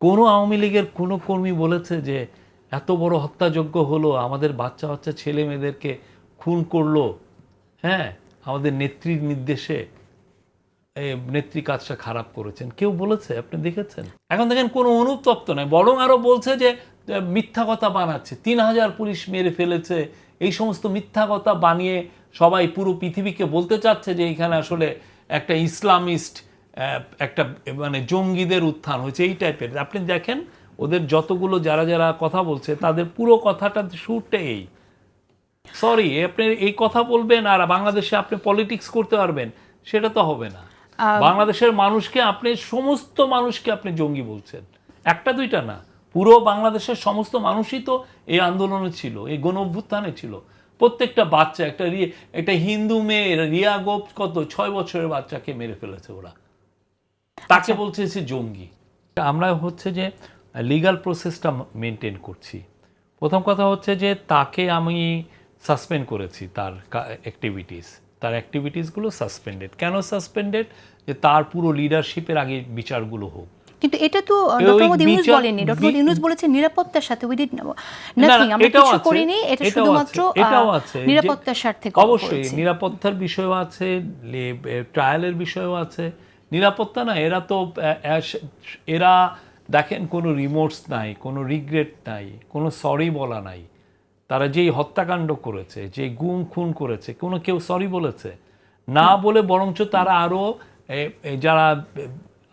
কোনো আওয়ামী লীগের কোনো কর্মী বলেছে যে এত বড় হত্যাযজ্ঞ হলো, আমাদের বাচ্চা বাচ্চা ছেলে মেয়েদেরকে খুন করলো, হ্যাঁ, আমাদের নেত্রীর নির্দেশে নেত্রী কাজটা খারাপ করেছেন, কেউ বলেছে? আপনি দেখেছেন? এখন দেখেন কোনো অনুতপ্ত নয়, বরং আরও বলছে যে মিথ্যা কথা বানাচ্ছে, 3000 পুলিশ মেরে ফেলেছে, এই সমস্ত মিথ্যা কথা বানিয়ে সবাই পুরো পৃথিবীকে বলতে চাচ্ছে যে এখানে আসলে একটা ইসলামিস্ট একটা মানে জঙ্গিদের উত্থান হয়েছে, এই টাইপের। আপনি দেখেন ওদের যতগুলো যারা যারা কথা বলছে তাদের পুরো কথাটা শুরুটা এই, সরি আপনি এই কথা বলবেন আর বাংলাদেশে আপনি পলিটিক্স করতে পারবেন, সেটা তো হবে না। বাংলাদেশের মানুষকে আপনি সমস্ত মানুষকে আপনি জঙ্গি বলছেন, একটা দুইটা না, পুরো বাংলাদেশের সমস্ত মানুষই তো এই আন্দোলনে ছিল, এই গণ অভ্যুত্থানে ছিল। প্রত্যেকটা বাচ্চা, একটা হিন্দু মেয়ে রিয়া গোপ কত 6 বছরের বাচ্চাকে মেরে ফেলেছে ওরা, তাকে বলছে সে জঙ্গি। আমরা হচ্ছে যে লিগ্যাল প্রসেসটা মেনটেন করছি। প্রথম কথা হচ্ছে যে তাকে আমি সাসপেন্ড করেছি, তার অ্যাক্টিভিটিসগুলো সাসপেন্ডেড। কেন সাসপেন্ডেড? যে তার পুরো লিডারশিপের আগে বিচারগুলো হোক। কিন্তু এটা তো ডক্টর মোহাম্মদ ইউনূস বলেননি। ডক্টর মোহাম্মদ ইউনূস বলেছেন নিরাপত্তার সাথে উই ডিড নাথিং, আমরা কিছু করিনি, এটা শুধুমাত্র নিরাপত্তার স্বার্থে। অবশ্যই নিরাপত্তার বিষয়ও আছে, ট্রায়ালের বিষয়ও আছে। নিরাপত্তা না, এরা দেখেন কোনো রিমোর্স নাই, কোনো রিগ্রেট নাই, কোনো সরি বলা নাই। তারা যেই হত্যাকাণ্ড করেছে, যে গুম খুন করেছে, কেউ সরি বলেছে না, বলে বরঞ্চ তারা আরও যারা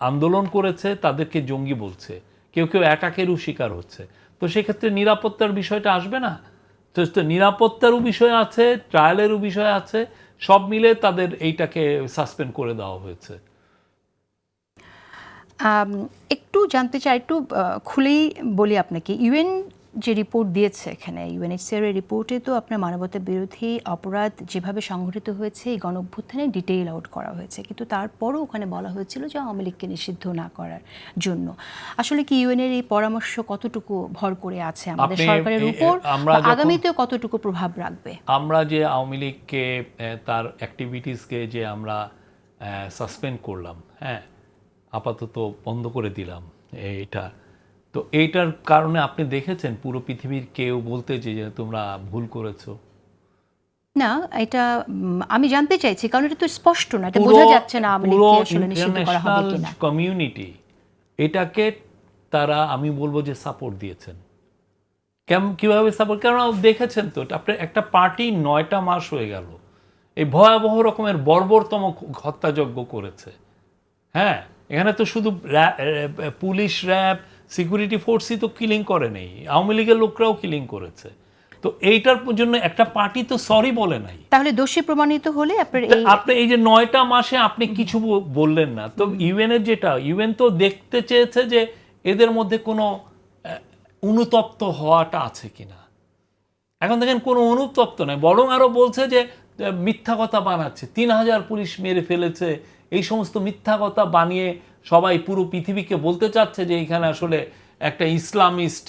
আন্দোলন করেছে তাদেরকে জঙ্গি বলছে, কেউ অ্যাটাকেরও শিকার হচ্ছে। তো সেক্ষেত্রে নিরাপত্তার বিষয়টা আসবে না? তো নিরাপত্তারও বিষয় আছে, ট্রায়ালেরও বিষয় আছে, সব মিলে তাদের এইটাকে সাসপেন্ড করে দেওয়া হয়েছে। একটু জানতে চাই, একটু খুলেই বলি আপনাকে, ইউএন যে রিপোর্ট দিয়েছে, এখানে ইউএনএইচসিআর এর রিপোর্টে তো আপনার মানবতা বিরোধী অপরাধ যেভাবে সংঘটিত হয়েছে এই গণ অভ্যুত্থানে ডিটেইল আউট করা হয়েছে, কিন্তু তারপরও ওখানে বলা হয়েছিল যে আওয়ামী লীগকে নিষিদ্ধ না করার জন্য। আসলে কি ইউএন এর এই পরামর্শ কতটুকু ভর করে আছে আমাদের সরকারের উপর, আগামীতেও কতটুকু প্রভাব রাখবে? আমরা যে আওয়ামী লীগকে তার অ্যাক্টিভিটিসকে যে আমরা সাসপেন্ড করলাম, হ্যাঁ, আপাতত বন্ধ করে দিলাম এইটা, তো এইটার কারণে আপনি দেখেছেন পুরো পৃথিবীর কেউ বলতে যে তোমরা ভুল করেছো? না, এটা আমি জানতে চাইছি, কারণ এটা তো স্পষ্ট না, এটা বোঝা যাচ্ছে না আওয়ামী লীগকে আসলে নিষিদ্ধ করা হবে কিনা। কমিউনিটি এটাকে তারা, আমি বলবো যে সাপোর্ট দিয়েছেন। কিভাবে সাপোর্ট? কারণ দেখেছেন তো, আপনার একটা পার্টি 9টা মাস হয়ে গেল এই ভয়াবহ রকমের বর্বরতম হত্যাযজ্ঞ করেছে। হ্যাঁ, এখানে তো শুধু পুলিশ, র্যাব, সিকিউরিটি ফোর্সই তো কিলিং করে নেই, আওয়ামী লীগের লোকরাও কিলিং করেছে। তো এইটার জন্য একটা পার্টি তো সরি বলে নাই। তাহলে দোষী প্রমাণিত হলে আপনি এই যে 9টা মাসে আপনি কিছু বললেন না তো। ইউএন তো দেখতে চেয়েছে যে এদের মধ্যে কোনো অনুতপ্ত হওয়াটা আছে কিনা। এখন দেখেন কোনো অনুতপ্ত নয়, বরং আরও বলছে যে মিথ্যা কথা বানাচ্ছে, 3000 পুলিশ মেরে ফেলেছে, এই সমস্ত মিথ্যা কথা বানিয়ে সবাই পুরো পৃথিবীকে বলতে চাচ্ছে যে এখানে আসলে একটা ইসলামিস্ট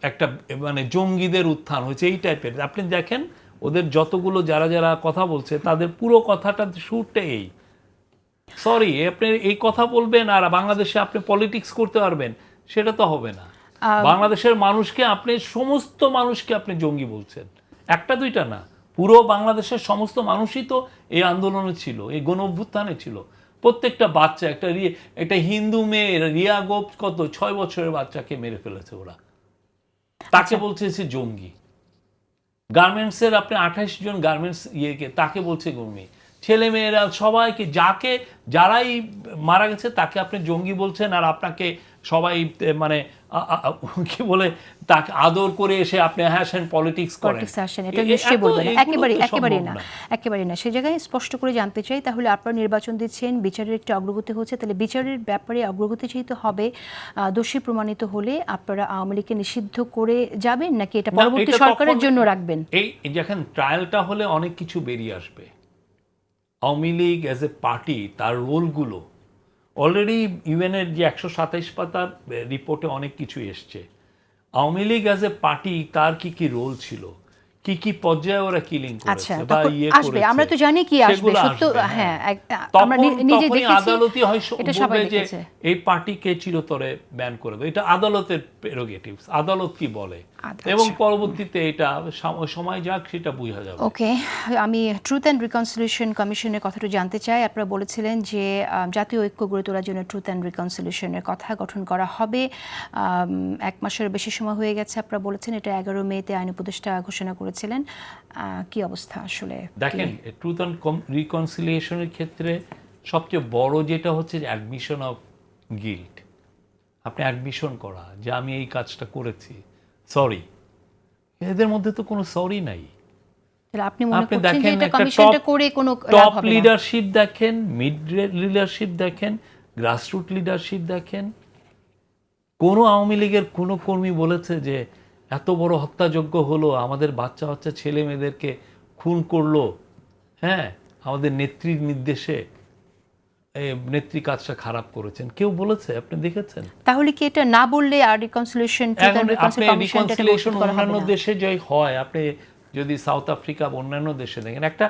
একটা মানে জঙ্গিদের উত্থান হয়েছে, এই টাইপের। আপনি দেখেন ওদের যতগুলো যারা যারা কথা বলছে তাদের পুরো কথাটা শুরুটা এই, সরি আপনি এই কথা বলবেন আর বাংলাদেশে আপনি পলিটিক্স করতে পারবেন, সেটা তো হবে না। বাংলাদেশের মানুষকে আপনি সমস্ত মানুষকে আপনি জঙ্গি বলছেন, একটা দুইটা না, পুরো বাংলাদেশের সমস্ত মানুষই তো এই আন্দোলনে ছিল, এই গণ অভ্যুত্থানে ছিল। প্রত্যেকটা বাচ্চা, একটা হিন্দু মেয়ে রিয়া গোপ কত 6 বছরের বাচ্চাকে মেরে ফেলেছে ওরা, তাকে বলছে সে জঙ্গি। গার্মেন্টসের আপনি 28 জন গার্মেন্টস তাকে বলছে জঙ্গি। ছেলে মেয়েরা সবাইকে, যারাই মারা গেছে তাকে আপনি জঙ্গি বলছেন, আর আপনাকে সবাই মানে কি বলে তাকে আদর করে এসে আপনি পলিটিক্স করেন। এটা নিশ্চয়ই বলবেন একেবারে না। সে জায়গায় স্পষ্ট করে জানতে চাই, তাহলে আপনারা নির্বাচন দিচ্ছেন, বিচারের একটা অগ্রগতি হচ্ছে, তাহলে বিচারের ব্যাপারে অগ্রগতি যেহেতু হবে, দোষী প্রমাণিত হলে আপনারা আওয়ামী লীগকে নিষিদ্ধ করে যাবেন নাকি এটা পরবর্তী সরকারের জন্য রাখবেন? এই যখন ট্রায়ালটা হলে অনেক কিছু বেরিয়ে আসবে। Awami League as a party তার রোলগুলো অলরেডি ইউএনের যে 127 পাতার রিপোর্টে অনেক কিছু এসছে। Awami League as a party তার কি রোল ছিল, কি কি পর্যায়ে ওরা কিলিং আচ্ছা করেছে বা তখন ইয়ে আসবে, করেছে আমরা তো জানি কি আসবে, সেগুলো সত্য আসবে, হ্যাঁ আমরা নিজে তখনই দেখেছি, আদালতই হয় এটা সবাই বলবে যে দেখেছে। এই পার্টিকে চিরতরে ব্যান করে দাও। এটা আদালতের প্রেরোগেটিভস, আদালত কি বলে, আচ্ছা। এবং পরবর্তীতে এটা সময় যাক সেটা বোঝা যাবে। ওকে, আমি ট্রুথ অ্যান্ড রিকনসিলিয়েশন কমিশনের কথাটা জানতে চাই। আপনারা বলেছিলেন যে জাতীয় ঐক্য গড়ে তোলার জন্য ট্রুথ অ্যান্ড রিকনসিলিয়েশনের কথা গঠন করা হবে। 1 মাসের বেশি সময় হয়ে গেছে, আপনারা বলেছেন এটা 11 মেতে আইন উপদেষ্টা ঘোষণা করেছিলেন। কি অবস্থা আসলে? দেখেন, ট্রুথ অ্যান্ড রিকনসিলিয়েশনের ক্ষেত্রে সবচেয়ে বড় যেটা হচ্ছে অ্যাডমিশন অফ গিল্ট। আপনি অ্যাডমিশন করা যে আমি এই কাজটা করেছি, সরি। এদের মধ্যে তো কোনো সরি নাই। তাহলে আপনি মনে আপনি করছেন যে দেখেন এটা একটা কমিশনটা করে কোনো লাভ টপ হবে না? লিডারশিপ দেখেন, মিড লিডারশিপ দেখেন, গ্রাসরুট লিডারশিপ দেখেন। কোনো আওয়ামী লীগের কোনো কর্মী বলেছে যে এত বড় হত্যাযজ্ঞ হলো, আমাদের বাচ্চা বাচ্চা ছেলে মেয়েদেরকে খুন করলো, হ্যাঁ আমাদের নেত্রীর নির্দেশে নেত্রী কাজটা খারাপ করেছেন, কেউ বলেছে? আপনি দেখেছেন? তাহলে কি এটা না বললে আর রিকনসিলিয়েশন এখন আপনি রিকনসিলিয়েশন অন্যান্য দেশে যাই হয়, আপনি যদি সাউথ আফ্রিকা বা অন্যান্য দেশে দেখেন, একটা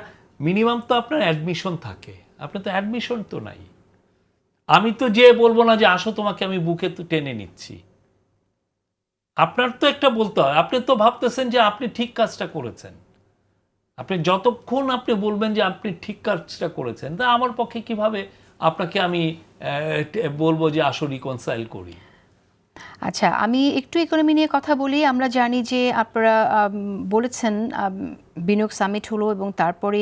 মিনিমাম তো আপনার অ্যাডমিশন থাকে। আপনার তো অ্যাডমিশন তো নাই। আমি তো যে বলবো না যে আসো তোমাকে আমি বুকে তো টেনে নিচ্ছি। আপনার তো একটা বলতে হয়। আপনি তো ভাবতেছেন যে আপনি ঠিক কাজটা করেছেন। আপনি যতক্ষণ আপনি বলবেন যে আপনি ঠিক কাজটা করেছেন, তা আমার পক্ষে কিভাবে আপনাকে আমি বলবো যে আসো রিকনসাইল করি। আচ্ছা, আমি একটু ইকোনমি নিয়ে কথা বলি। আমরা জানি যে আপনারা বলেছেন বিনিয়োগ সামিট হলো এবং তারপরে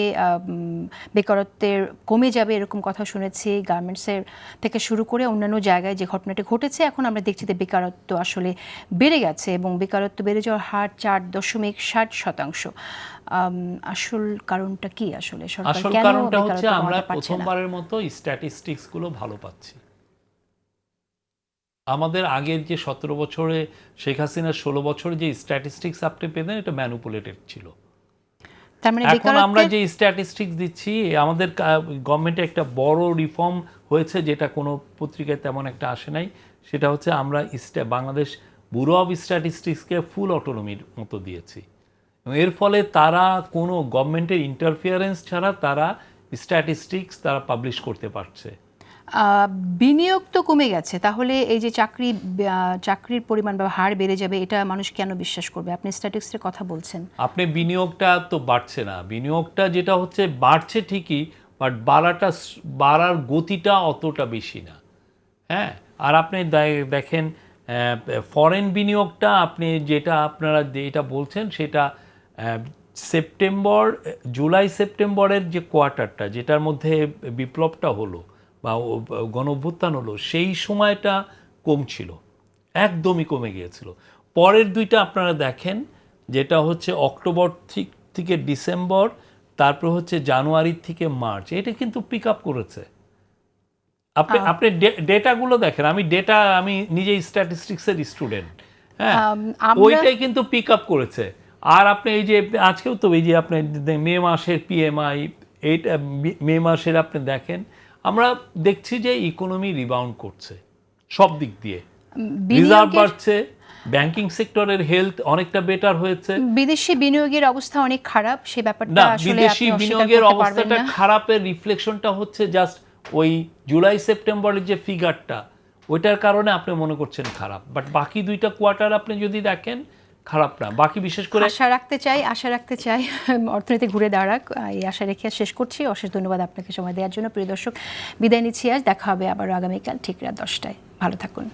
বেকারত্বের কমে যাবে এরকম কথা শুনেছি। গার্মেন্টসের থেকে শুরু করে অন্যান্য জায়গায় যে ঘটনাটি ঘটেছে, এখন আমরা দেখছি যে বেকারত্ব আসলে বেড়ে গেছে এবং বেকারত্ব বেড়ে যাওয়ার হার 4.60%। আসল কারণটা কি আসলে? সরকার আসল কেন কারণটা হচ্ছে বেকারত্ব আমরা কমাতে পারছে না? প্রথমবারের মতো স্ট্যাটিস্টিক্স গুলো ভালো পাচ্ছি। আমাদের আগের যে 17 বছরে শেখ হাসিনার 16 বছরে যে স্ট্যাটিস্টিক্স আপনি পেতেন, এটা ম্যানুপুলেটেড ছিল। তার মানে এখন আমরা যে স্ট্যাটিস্টিক্স দিচ্ছি, আমাদের গভর্নমেন্টে একটা বড় রিফর্ম হয়েছে যেটা কোনো পত্রিকায় তেমন একটা আসে নাই। সেটা হচ্ছে আমরা বাংলাদেশ ব্যুরো অফ স্ট্যাটিস্টিক্সকে ফুল অটোনমির মতো দিয়েছি। এর ফলে তারা কোনো গভর্নমেন্টের ইন্টারফিয়ারেন্স ছাড়া তারা স্ট্যাটিস্টিক্স তারা পাবলিশ করতে পারছে। বিনিয়োগ তো কমে গেছে, তাহলে এই যে চাকরির পরিমাণ বা হার বেড়ে যাবে, এটা মানুষ কেন বিশ্বাস করবে? আপনি স্ট্যাটিস্টিক্সের কথা বলছেন। আপনি বিনিয়োগটা তো বাড়ছে না, বিনিয়োগটা যেটা হচ্ছে বাড়ছে ঠিকই, বাট বাড়ার গতিটা অতটা বেশি না। হ্যাঁ, আর আপনি দেখেন ফরেন বিনিয়োগটা আপনি যেটা আপনারা যেটা বলছেন সেটা জুলাই সেপ্টেম্বরের যে কোয়ার্টারটা, যেটার মধ্যে বিপ্লবটা হলো বা গণঅভ্যুত্থান হলো, সেই সময়টা কম ছিল, একদমই কমে গিয়েছিল। পরের দুইটা আপনারা দেখেন, যেটা হচ্ছে অক্টোবর থেকে ডিসেম্বর, তারপর হচ্ছে জানুয়ারি থেকে মার্চ, এটা কিন্তু পিক আপ করেছে। আপনি ডেটাগুলো দেখেন, আমি নিজেই স্ট্যাটিস্টিক্সের স্টুডেন্ট, হ্যাঁ, ওইটাই কিন্তু পিক আপ করেছে। আর আপনি এই যে আজকেও তো এই যে আপনি মে মাসের পিএমআই, এইটা মে মাসের আপনি দেখেন, আমরা দেখছি যে ইকোনমি রিবাউন্ড করছে সব দিক দিয়ে, রিজার্ভ বাড়ছে, ব্যাংকিং সেক্টরের হেলথ অনেকটা বেটার হয়েছে। বিদেশি বিনিয়োগের অবস্থা অনেক খারাপ, সেই ব্যাপারটা আসলে বিদেশি বিনিয়োগের অবস্থাটা খারাপের রিফ্লেকশনটা হচ্ছে জাস্ট ওই জুলাই সেপ্টেম্বরের যে ফিগারটা, ওইটার কারণে আপনি মনে করছেন খারাপ, বাট বাকি দুইটা কোয়ার্টার আপনি যদি দেখেন খারাপ না। বাকি বিশেষ করে আশা রাখতে চাই অর্থনীতি ঘুরে দাঁড়াক, এই আশা রেখে শেষ করছি। অশেষ ধন্যবাদ আপনাকে সময় দেওয়ার জন্য। প্রিয় দর্শক, বিদায় নিচ্ছি আজ। দেখা হবে আবার আগামীকাল ঠিক রাত 10টায়। ভালো থাকুন।